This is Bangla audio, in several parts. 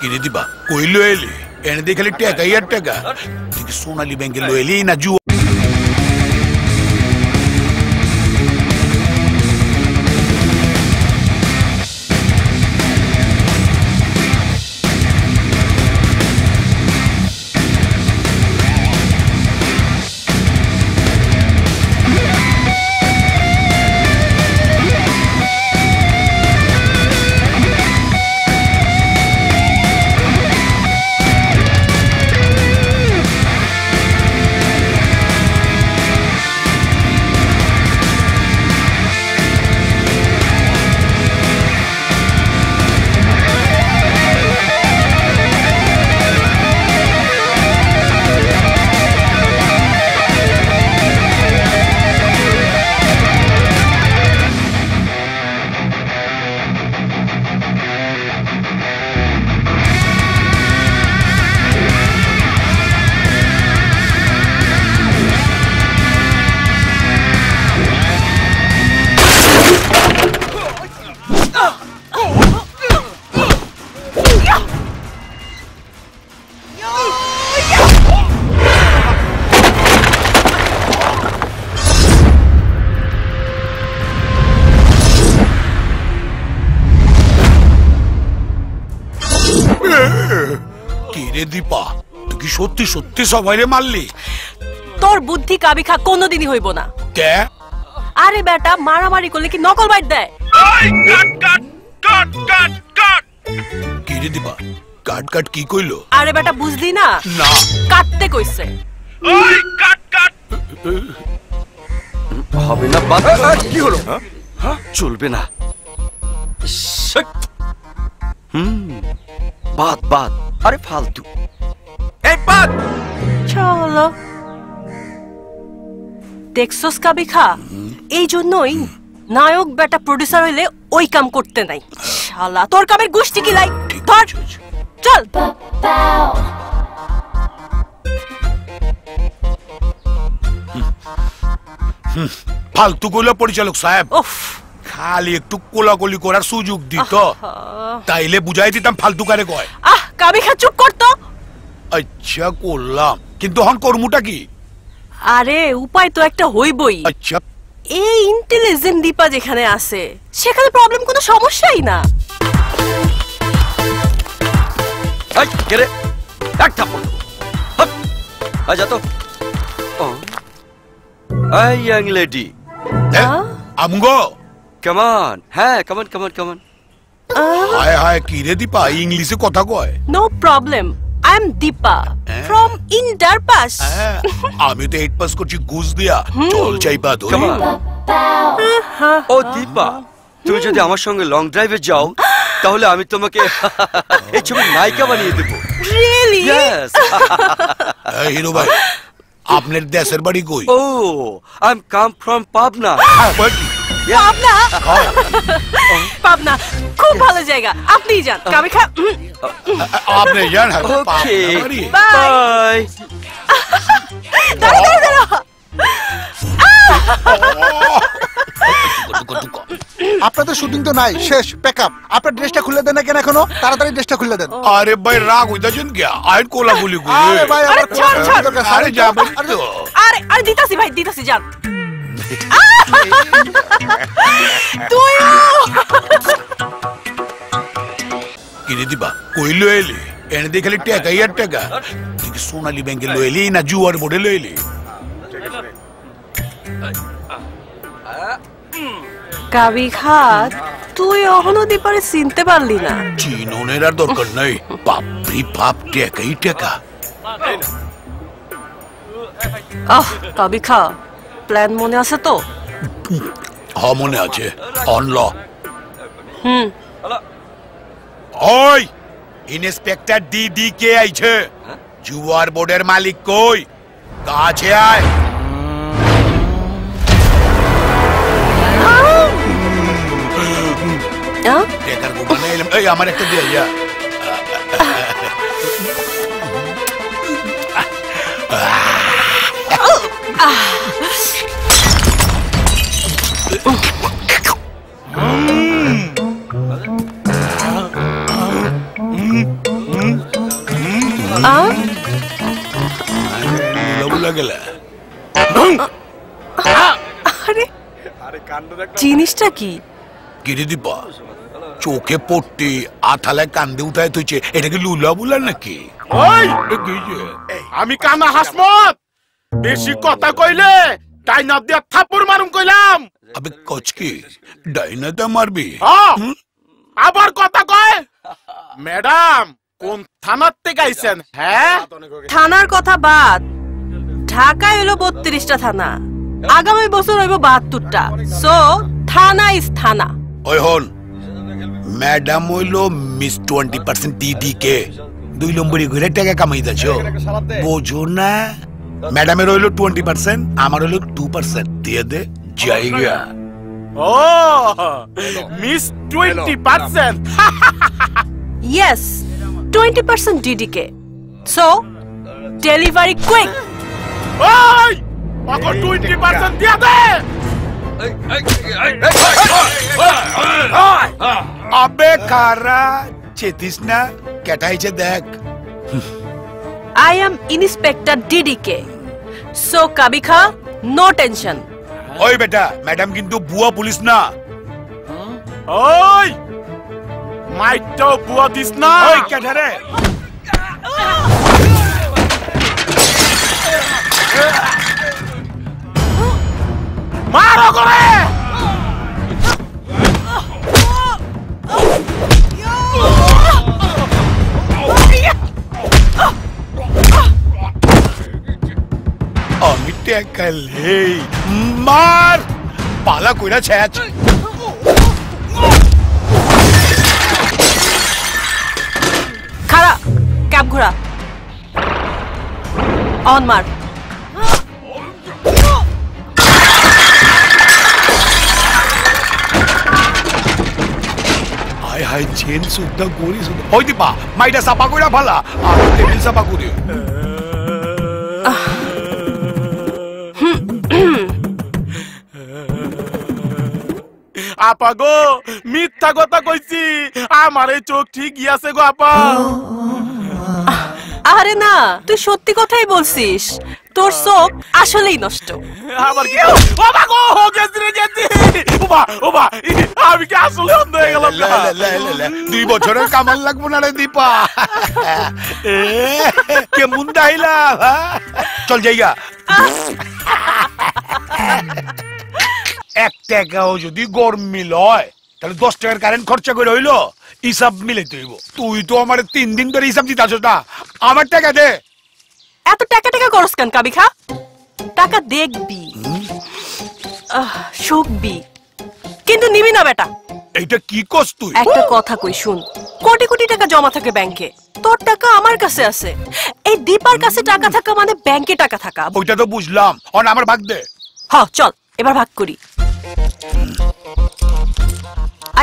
কিরে দিবা কই লো এলি এনে দিয়ে খালি টাকা ইয়ার টাকা তুই কি সোনালী ব্যাংকে লো এলি না জুয়া দীপা তুই কি সত্যি সত্যি সবাইরে মারলি তোর বুদ্ধি কাবিখা কোনোদিনই হইব না কে আরে বেটা মারামারি করলে কি নকল বাইট দেয় কাট কি রে দীপা কাট কাট কি কইলো আরে বেটা বুঝলি না না কাটতে কইছে ওই কাট কাট হবে না বাদ কি হলো হ্যাঁ চলবে না বাদ বাদ আরে ফালতু এই বাদ চলো দেখছস কাবিখা এই জন্যই নায়ক বেটা প্রোডিউসার হইলে ওই কাম করতে নাই শালা তোর কামের গোষ্ঠী কি লাই ধর চল ফালতু কইলো পরিচালক সাহেব উফ খালি একটু কোলাকুলি করার সুযোগ দিত তাইলে বুঝাই দিতাম ফালতু কারে কয় কাবিখা চুপ কর তো আচ্ছা করলাম কিন্তু হন কর্মটা কি আরে উপায় তো একটা হইবই আচ্ছা এই ইন্টেলিজেন্ট দীপা যেখানে আছে সেখানে প্রবলেম কোনো সমস্যাই না এই কে রে এক থাপ্পড় আয় যা তো এই ইয়াং লেডি আমগো কামান হ্যাঁ কামান কামান কামান হায় হায় কি রে দীপা ইংলিশে কথা কয় no problem I am Dipa from ইন্টারপাস আমি তো 8 পাস করছি ঘুষ দিয়া চল চাইবা ধরি কামান ও দীপা তুমি যদি আমার সঙ্গে লং ড্রাইভে যাও তাহলে আমি তোমাকে এই ছবির নায়িকা বানিয়ে দেব রিয়েলি ইয়েস হিরো ভাই আপনার দেশের বাড়ি কই ও I am come from Pabna Pabna Pabna খুব ভালো জায়গা আপনি যান কাবিখা আপনি যান ওকে বাই দাঁড়া দাঁড়া আপনাদের শুটিং তো নাই শেষ প্যাকআপ আপনার ড্রেসটা খুলে দেন না কেন এখনো তাড়াতাড়ি ড্রেসটা খুলে দেন আরে ভাই রাগ হইতাছেন কি আইন কোলাকুলি করে আরে ভাই আমার আরে যাবেন তো আরে আরে দিতাছি ভাই দিতাছি যান তুই কিরে দিবা কইলো এলি এনে দিয়ে খালি টাকা ইয়ার টাকা তুই কি সোনালী ব্যাংকে লো এলি না জুয়ার বোর্ডে লো এলি কাবিখা তুই এখনো দীপারে চিনতে পারলি না চিনোনের আর দরকার নাই বাপরি বাপ টাকাই টাকা কাবিখা প্ল্যান মনে আছে তো মনে আছে অনল ওই ইন্সপেক্টর ডিডি কে আইছে জুয়ার বোর্ডের মালিক কই কাছে আয় টাকার গোবানে এলাম এই আমার একটা দিয়ে যা গেলে আরে জিনিসটা কি? গিরি দিবা চোখে পড়তে আথালে কান্দে উঠায় তুইছে, এটা কি লুলা বুলা নাকি? ওই আমি কানা হাসমত, বেশি কথা কইলে ডাইনা দিয়া থাপ্পড় মারুম কইলাম। আবে কচকি ডাইনাতে মারবি? আবার কথা কয়। ম্যাডাম কোন থানার থেকে আইছেন? হ্যাঁ, থানার কথা বাদ, ঢাকায় হলো 32টা থানা, আগামী বছর হইব 72টা। সো থানা ইজ থানা। ওই হন, ম্যাডাম হইল মিস 20% DDK, 2 নম্বরই ঘুরে টাকা কামাইতেছ, বোঝো না? ম্যাডামের হইল 20%, আমার হইল 2%, দিয়ে দে জায়গা। ও miss 20%। Yes, 20% DDK. So, delivery quick. ওই ওকে 20% দিয়া দে। আবে কারা চেতিস না, কেটাইছে দেখ। I am Inspector DDK. So, Kabikha, no tension. ওই বেটা, ম্যাডাম কিন্তু বুয়া পুলিশ না। ওই মাইটাও বুয়া দিস না। ওই কেটারে মারো করে। আমি টেকালে মার পালা কইরা ছ্যাচ। খাড়া, ক্যাব ঘোরা। অন মার। হায় হায় চেন সুদ্ধা গড়ি সুদ্ধা। ওই দিপা মাইটা সাপা কইরা ভালা, আর টেবিল সাপা করি। আপা গো, মিথ্যা কথা কইছি, আমার এই চোখ ঠিকই আছে গো আপা। আরে না, তুই সত্যি কথাই বলছিস, তোর চোখ আসলেই নষ্ট। আবার কি? ও মা গো, গেছি রে গেছি। ওবা আমি কি আসলে অন্ধ হয়ে গেলাম? লে, লে, লে, লে, 2 বছরের কামাল লাগবো না রে দীপা। কেমন দাইলা? চল যাইগা। 1 টাকাও যদি গরমিল হয় তাহলে 10 টাকার কারেন্ট খরচা করে হইলো, হিসাব মিলাইতে হইব। তুই তো আমার 3 দিন ধরে হিসাব দিতে আসছ না, আমার টাকা দে। এত টাকা টাকা করস কেন কাবিখা? টাকা দেখবি, শুকবি, কিন্তু নিবি না বেটা। এইটা কি কস তুই? একটা কথা কই শুন, কোটি কোটি টাকা জমা থাকে ব্যাংকে, তোর টাকা আমার কাছে আছে। এই দীপার কাছে টাকা থাকা মানে ব্যাংকে টাকা থাকা। ওইটা তো বুঝলাম, অন আমার ভাগ দে। হ্যাঁ চল এবার ভাগ করি।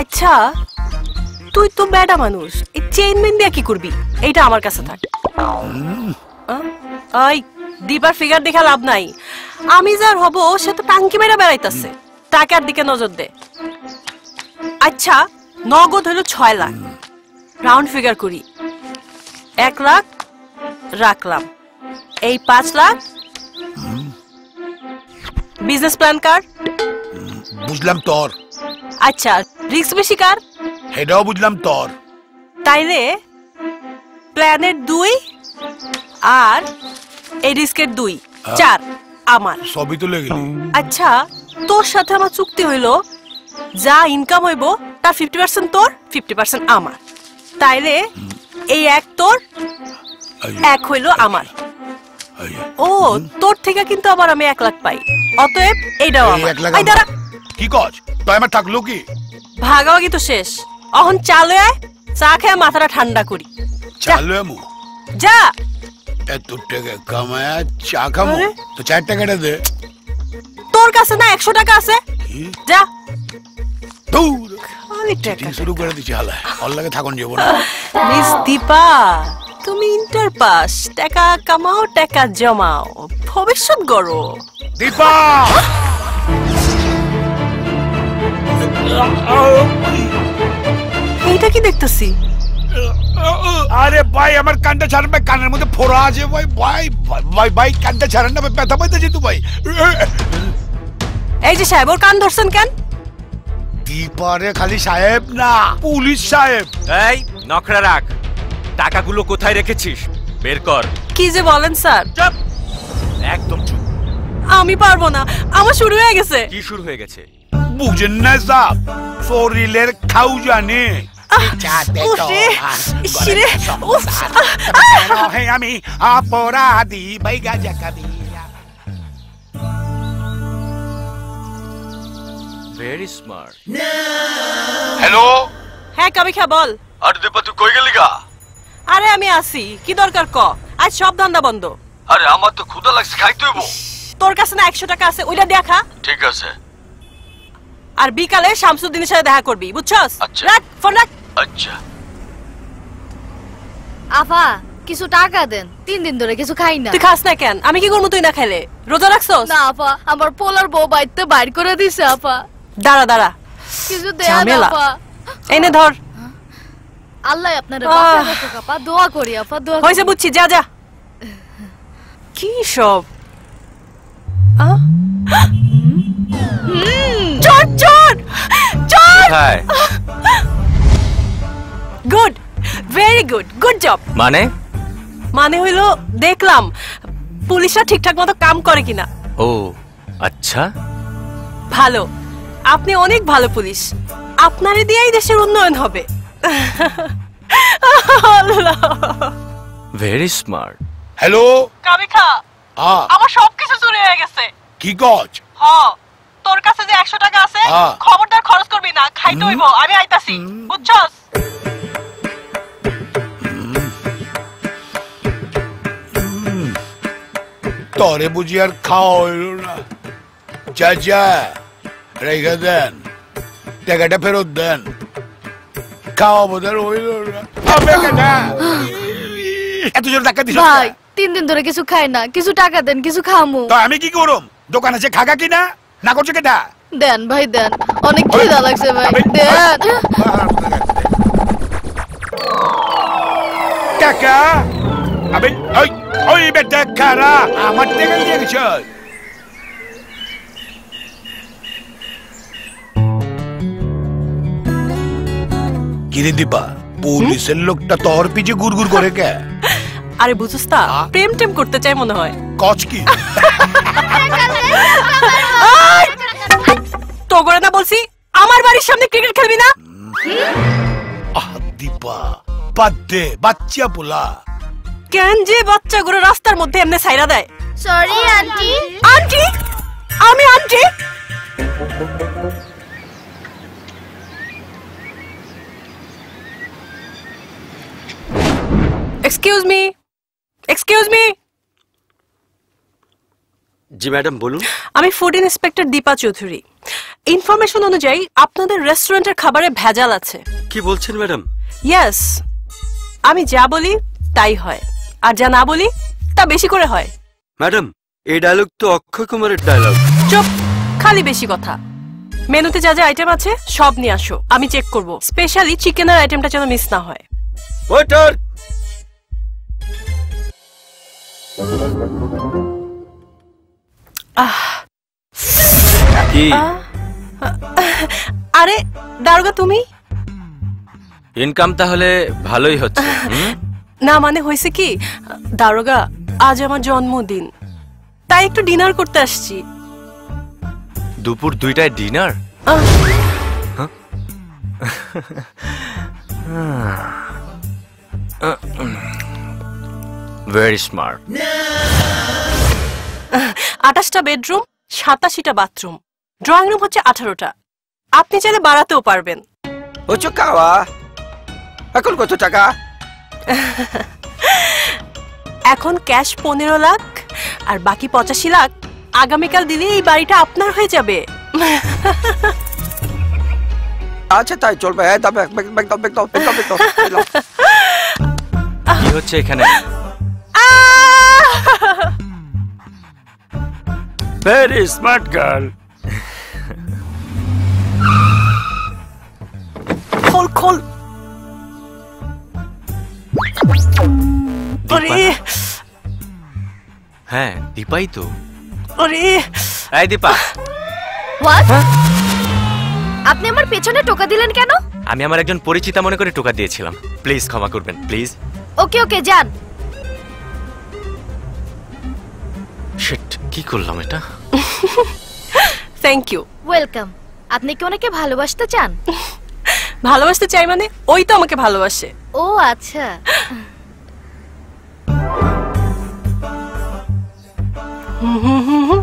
আচ্ছা তুই তো বেটা মানুষ, এই চেইন মেন দিয়ে কি করবি? এইটা আমার কাছে থাক। ওই দীপার ফিগার দেখা লাভ নাই, আমি যার হব সে তো টাঙ্কি মেরা বেড়াইতেছে, টাকার দিকে নজর দে। আচ্ছা নগদ হলো 6 লাখ, রাউন্ড ফিগার করি, 1 লাখ রাখলাম, এই 5 লাখ বিজনেস প্ল্যান কার? বুঝলাম তোর। আচ্ছা রিস্ক বেশি কার? এটাও বুঝলাম তোর। তাইলে প্ল্যানের 2 আর এই রিস্কের 2, 4 আমার। সবই তো লেগে গেলি। আচ্ছা তোর সাথে আমার চুক্তি হইলো, যা ইনকাম হইব তার 50% তোর, 50% আমার। তাইলে এই 1 তোর, 1 হইলো আমার। ও তোর থেকে কিন্তু আবার আমি 1 লাখ পাই, অতএব এইটাও আমার। আই দাঁড়া, কি কস? তো আমার থাকলো কি? ভাগাভাগি তো শেষ, অহন চালু আয়, চা খেয়ে মাথাটা ঠান্ডা করি। চালু আমু যা। এত টাকা কামায়া চা খামু, তো 4 টাকাটা দে। তোর কাছে না 100 টাকা আছে, যা। দূর খালি টাকা শুরু করে দিছি, হালা ওর লাগে থাকুন যাব না। মিস দীপা, তুমি ইন্টার পাস, টাকা কামাও, টাকা জমাও, ভবিষ্যৎ গড়ো। দীপা এইটা কি দেখতেছি? আরে ভাই আমার কানটা ছাড়েন ভাই, কানের মধ্যে ফোড়া আছে ভাই। ভাই ভাই ভাই কানটা ছাড়েন না ভাই, ব্যথা পাইতেছি তো ভাই। এই যে সাহেব, ওর কান ধরছেন কেন? দীপারে খালি সাহেব না, পুলিশ সাহেব। এই নখরা রাখ, টাকাগুলো কোথায় রেখেছিস বের কর। কি যে বলেন স্যার? চুপ, একদম চুপ। আমি পারবো না, আমার শুরু হয়ে গেছে। কি শুরু হয়ে গেছে? বুঝেন না সাহেব, শরীরের খাও জানে। আমি অপরাধী ভাই গাজা কাবি। Very smart. হ্যালো, হ্যাঁ কাবিখা বল। আরে দীপা তুই কই গেলি গা? আরে আমি আসি, কি দরকার ক? আজ সব ধান্দা বন্ধ। আরে আমার তো ক্ষুধা লাগছে, খাইতে হইব। তোর কাছে না 100 টাকা আছে, ওইটা দেখা। ঠিক আছে। আর বিকালে শামসুদ্দিনের সাথে দেখা করবি, বুঝছস? আচ্ছা। রাখ ফোন রাখ। আচ্ছা। আফা কিছু টাকা দেন, 3 দিন ধরে কিছু খাই না। তুই খাস না কেন? আমি কি করবো তুই না খাইলে? রোজা রাখছস? না আপা, আমার পোলার বউ বাইতে বাইর করে দিছে আপা। দাঁড়া দাঁড়া, কিছু দেন ঝামেলা। আপা। এনে ধর। আল্লাহ আপনারে বাঁচায় রাখুক আপা, দোয়া করি আপা, দোয়া করি। হয়েছে বুঝছি, যা যা। কি সব? চোর চোর চোর! কোথায়? Good, very good, good job. মানে হইলো দেখলাম পুলিশরা ঠিকঠাক মতো কাম করে কিনা। ও আচ্ছা। ভালো, আপনি অনেক ভালো পুলিশ। আপনারই দিয়েই দেশের উন্নয়ন হবে। Very smart. হ্যালো কাবিখা, আমার সবকিছু চুরি হয়ে গেছে। কি গজ? হ, তোর কাছে যে 100 টাকা আছে, হ্যাঁ। খবরদার খরচ করবি না, খাইতে হইব। আমি আইতাছি, বুঝছস? তরে বুঝি আর খাওয়া হইল না। চাচা রেখে দেন, টাকাটা ফেরত দেন। খাওয়া বোধহয় হইল না। এত জোর টাকা দিস ভাই 3 দিন ধরে কিছু খাই না, কিছু টাকা দেন, কিছু খামু। তো আমি কি করুম? দোকান আছে খাগা কিনা না করছে কেটা? দেন ভাই দেন, অনেক খিদা লাগছে ভাই, দেন। টাকা আবে ওই ওই বেটা কারা আমার টাকা নিয়ে গেছে। কিরে দীপা, পুলিশের লোকটা তোর পিছে গুড়গুড় করে কে? আরে বুঝছস তা, প্রেম টেম করতে চাই মনে হয়। কচ কি? তো করে না বলছি, আমার বাড়ির সামনে ক্রিকেট খেলবি না। আহ দীপা, বাদ দে, বাচ্চা পোলা। কেন যে বাচ্চাগুলো রাস্তার মধ্যে এমনি ছাইরা দেয়? Sorry aunty. আন্টি? আমি aunty? Excuse me, excuse me. জি ম্যাডাম বলুন। আমি food inspector Dipa Chowdhury. Information অনুযায়ী আপনাদের রেস্টুরেন্টের খাবারে ভেজাল আছে। কি বলছেন ম্যাডাম? ইয়েস, আমি যা বলি তাই হয়, আর যা না বলি তা বেশি করে হয়। ম্যাডাম এই ডায়লগ তো অক্ষয় কুমারের ডায়লগ। চুপ, খালি বেশি কথা। মেনুতে যা যা আইটেম আছে সব নিয়ে আসো, আমি চেক করব। স্পেশালি চিকেনের আইটেমটা যেন মিস না হয়। ওয়েটার! কি আরে দারোগা তুমি? ইনকাম তাহলে ভালোই হচ্ছে। না মানে হয়েছে কি, দারোগা আজ আমার জন্মদিন, তাই একটু ডিনার করতে আসছি। দুপুর 2টায় ডিনার? Very smart. 28টা বেডরুম, 87টা বাথরুম, ড্রয়িং রুম হচ্ছে 18টা। আপনি চাইলে বাড়াতেও পারবেন। ও চকাওয়া, এখন কত টাকা? এখন ক্যাশ 15 লাখ আর বাকি 85 লাখ আগামীকাল দিলে এই বাড়িটা আপনার হয়ে যাবে। আচ্ছা তাই চলবে। কি হচ্ছে এখানে? Very smart girl. খোল খোল। ওরে হ্যাঁ দীপাই তো। ওরে এই দীপা, হোয়াট? আপনি আমার পেছনে টোকা দিলেন কেন? আমি আমার একজন পরিচিতা মনে করে টোকা দিয়েছিলাম, প্লিজ ক্ষমা করবেন প্লিজ। ওকে ওকে যান। শিট, কি করলাম এটা? Thank you. ওয়েলকাম। আপনি কি ওনাকে ভালোবাসতে চান? ভালোবাসতে চাই মানে ওই তো আমাকে ভালোবাসে। ও আচ্ছা। হুম হুম হুম হুম